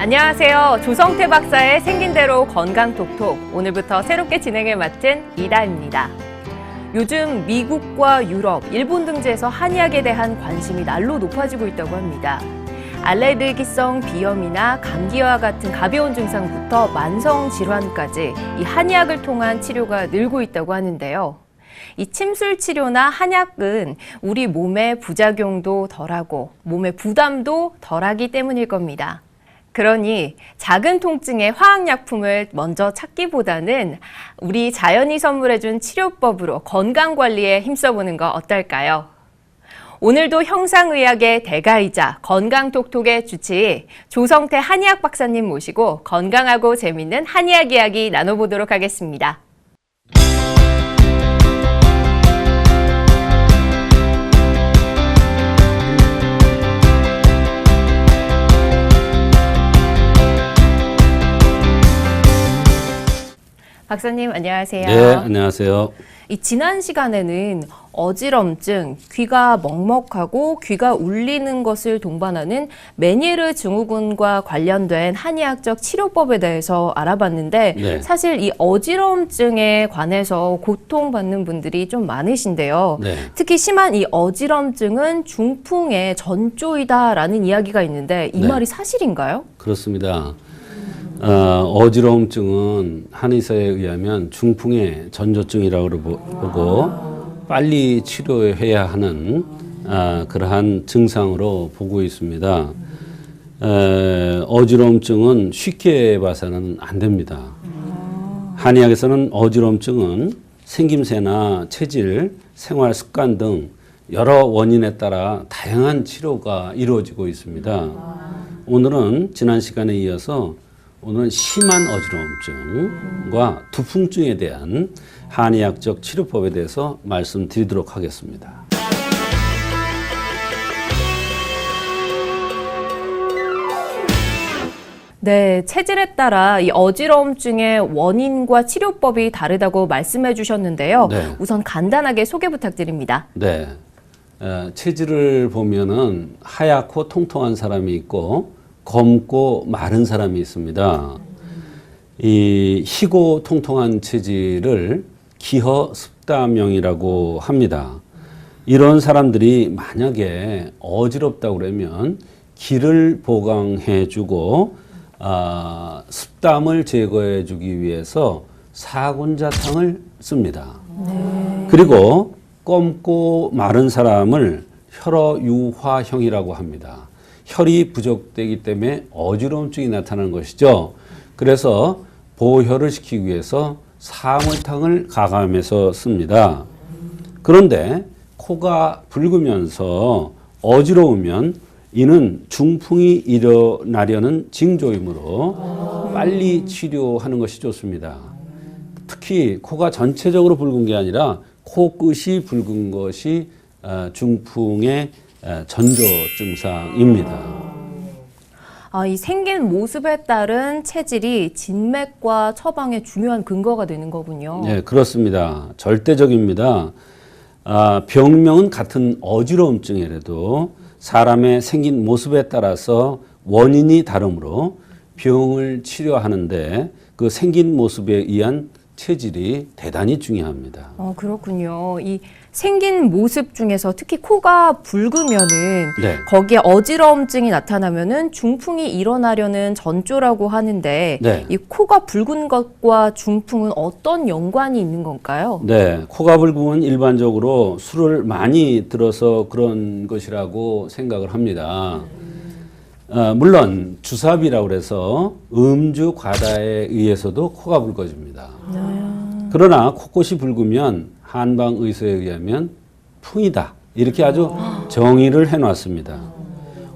안녕하세요. 조성태 박사의 생긴 대로 건강톡톡. 오늘부터 새롭게 진행을 맡은 이다입니다. 요즘 미국과 유럽, 일본 등지에서 한의학에 대한 관심이 날로 높아지고 있다고 합니다. 알레르기성 비염이나 감기와 같은 가벼운 증상부터 만성 질환까지 이 한의학을 통한 치료가 늘고 있다고 하는데요. 이 침술 치료나 한약은 우리 몸의 부작용도 덜하고 몸의 부담도 덜하기 때문일 겁니다. 그러니 작은 통증의 화학약품을 먼저 찾기보다는 우리 자연이 선물해준 치료법으로 건강관리에 힘써보는 거 어떨까요? 오늘도 형상의학의 대가이자 건강톡톡의 주치의 조성태 한의학 박사님 모시고 건강하고 재밌는 한의학 이야기 나눠보도록 하겠습니다. 박사님 안녕하세요. 네, 안녕하세요. 이 지난 시간에는 어지럼증, 귀가 먹먹하고 귀가 울리는 것을 동반하는 메니에르 증후군과 관련된 한의학적 치료법에 대해서 알아봤는데 네. 사실 이 어지럼증에 관해서 고통받는 분들이 좀 많으신데요. 네. 특히 심한 이 어지럼증은 중풍의 전조이다라는 이야기가 있는데 이 네. 말이 사실인가요? 그렇습니다. 어지러움증은 한의사에 의하면 중풍의 전조증이라고 보고 빨리 치료해야 하는 그러한 증상으로 보고 있습니다. 어지러움증은 쉽게 봐서는 안 됩니다. 한의학에서는 어지러움증은 생김새나 체질, 생활 습관 등 여러 원인에 따라 다양한 치료가 이루어지고 있습니다. 오늘은 지난 시간에 이어서 오늘은 심한 어지러움증과 두풍증에 대한 한의학적 치료법에 대해서 말씀드리도록 하겠습니다. 네, 체질에 따라 이 어지러움증의 원인과 치료법이 다르다고 말씀해 주셨는데요. 네. 우선 간단하게 소개 부탁드립니다. 네, 체질을 보면은 하얗고 통통한 사람이 있고 검고 마른 사람이 있습니다. 이 희고 통통한 체질을 기허습담형이라고 합니다. 이런 사람들이 만약에 어지럽다고 그러면 기를 보강해주고 습담을 제거해주기 위해서 사군자탕을 씁니다. 그리고 검고 마른 사람을 혈어유화형이라고 합니다. 혈이 부족되기 때문에 어지러움증이 나타나는 것이죠. 그래서 보혈을 시키기 위해서 사물탕을 가감해서 씁니다. 그런데 코가 붉으면서 어지러우면 이는 중풍이 일어나려는 징조이므로 빨리 치료하는 것이 좋습니다. 특히 코가 전체적으로 붉은 게 아니라 코끝이 붉은 것이 중풍의 전조 증상입니다. 이 생긴 모습에 따른 체질이 진맥과 처방의 중요한 근거가 되는 거군요. 네, 그렇습니다. 절대적입니다. 병명은 같은 어지러움증이라도 사람의 생긴 모습에 따라서 원인이 다르므로 병을 치료하는데 그 생긴 모습에 의한 체질이 대단히 중요합니다. 그렇군요. 이 생긴 모습 중에서 특히 코가 붉으면은 네. 거기에 어지러움증이 나타나면은 중풍이 일어나려는 전조라고 하는데 네. 이 코가 붉은 것과 중풍은 어떤 연관이 있는 건가요? 네, 코가 붉으면 일반적으로 술을 많이 들어서 그런 것이라고 생각을 합니다. 물론 주사비라고 해서 음주 과다에 의해서도 코가 붉어집니다. 그러나 코끝이 붉으면 한방 의사에 의하면 풍이다. 이렇게 아주 정의를 해놨습니다.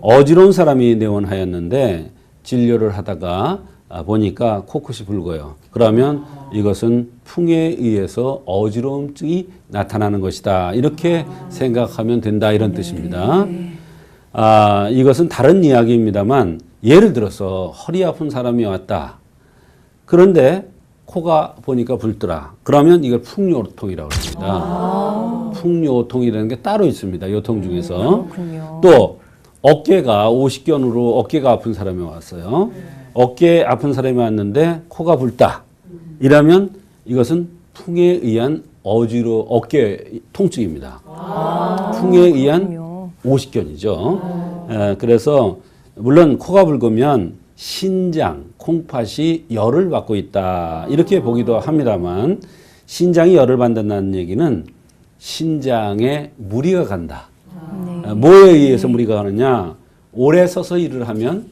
어지러운 사람이 내원하였는데 진료를 하다가 보니까 코끝이 붉어요. 그러면 이것은 풍에 의해서 어지러움증이 나타나는 것이다. 이렇게 생각하면 된다. 이런 뜻입니다. 이것은 다른 이야기입니다만 예를 들어서 허리 아픈 사람이 왔다. 그런데 코가 보니까 붉더라. 그러면 이걸 풍요통이라고 합니다. 풍요통이라는 게 따로 있습니다. 요통 중에서. 그렇군요. 또 어깨가 오십견으로 어깨가 아픈 사람이 왔어요. 어깨 아픈 사람이 왔는데 코가 붉다. 이라면 이것은 풍에 의한 어깨 통증입니다. 풍에 의한 그렇군요. 오십견이죠. 그래서 물론 코가 붉으면 신장, 콩팥이 열을 받고 있다. 이렇게 보기도 합니다만 신장이 열을 받는다는 얘기는 신장에 무리가 간다. 뭐에 의해서 무리가 가느냐? 오래 서서 일을 하면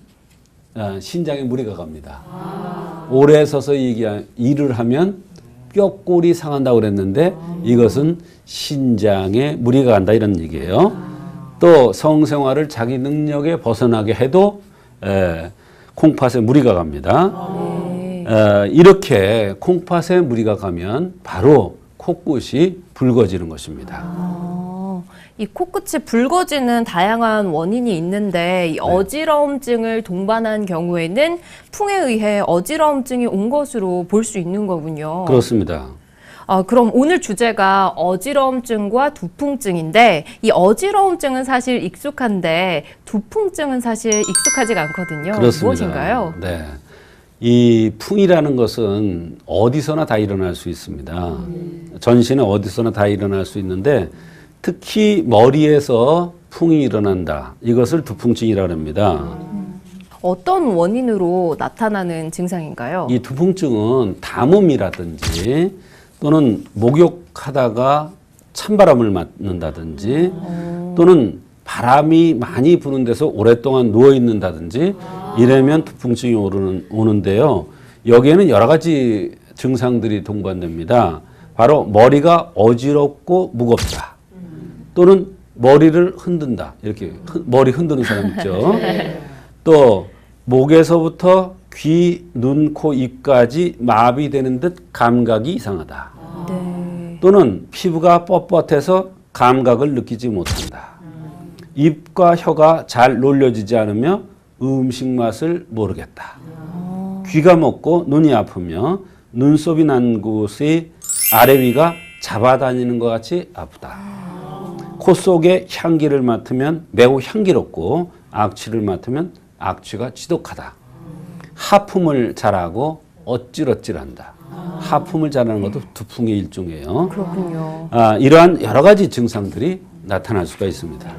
신장에 무리가 갑니다. 오래 서서 일을 하면 뼈골이 상한다고 그랬는데 이것은 신장에 무리가 간다 이런 얘기예요. 또 성생활을 자기 능력에 벗어나게 해도 콩팥에 무리가 갑니다. 이렇게 콩팥에 무리가 가면 바로 코끝이 붉어지는 것입니다. 이 코끝이 붉어지는 다양한 원인이 있는데 이 어지러움증을 동반한 경우에는 풍에 의해 어지러움증이 온 것으로 볼 수 있는 거군요. 그렇습니다. 그럼 오늘 주제가 어지러움증과 두풍증인데 이 어지러움증은 사실 익숙한데 두풍증은 사실 익숙하지가 않거든요. 그렇습니다. 무엇인가요? 네. 이 풍이라는 것은 어디서나 다 일어날 수 있습니다. 전신에 어디서나 다 일어날 수 있는데 특히 머리에서 풍이 일어난다. 이것을 두풍증이라고 합니다. 어떤 원인으로 나타나는 증상인가요? 이 두풍증은 담음이라든지 또는 목욕하다가 찬바람을 맞는다든지 또는 바람이 많이 부는 데서 오랫동안 누워 있는다든지 이러면 두풍증이 오는데요. 여기에는 여러 가지 증상들이 동반됩니다. 바로 머리가 어지럽고 무겁다. 또는 머리를 흔든다. 이렇게 머리 흔드는 사람 있죠. 또 목에서부터 귀, 눈, 코, 입까지 마비되는 듯 감각이 이상하다. 네. 또는 피부가 뻣뻣해서 감각을 느끼지 못한다. 입과 혀가 잘 놀려지지 않으며 음식 맛을 모르겠다. 귀가 먹고 눈이 아프며 눈썹이 난 곳의 아래 위가 잡아다니는 것 같이 아프다. 코 속에 향기를 맡으면 매우 향기롭고 악취를 맡으면 악취가 지독하다. 하품을 잘하고 어찔어찔한다. 하품을 잘하는 것도 두풍의 일종이에요. 그렇군요. 이러한 여러 가지 증상들이 나타날 수가 있습니다.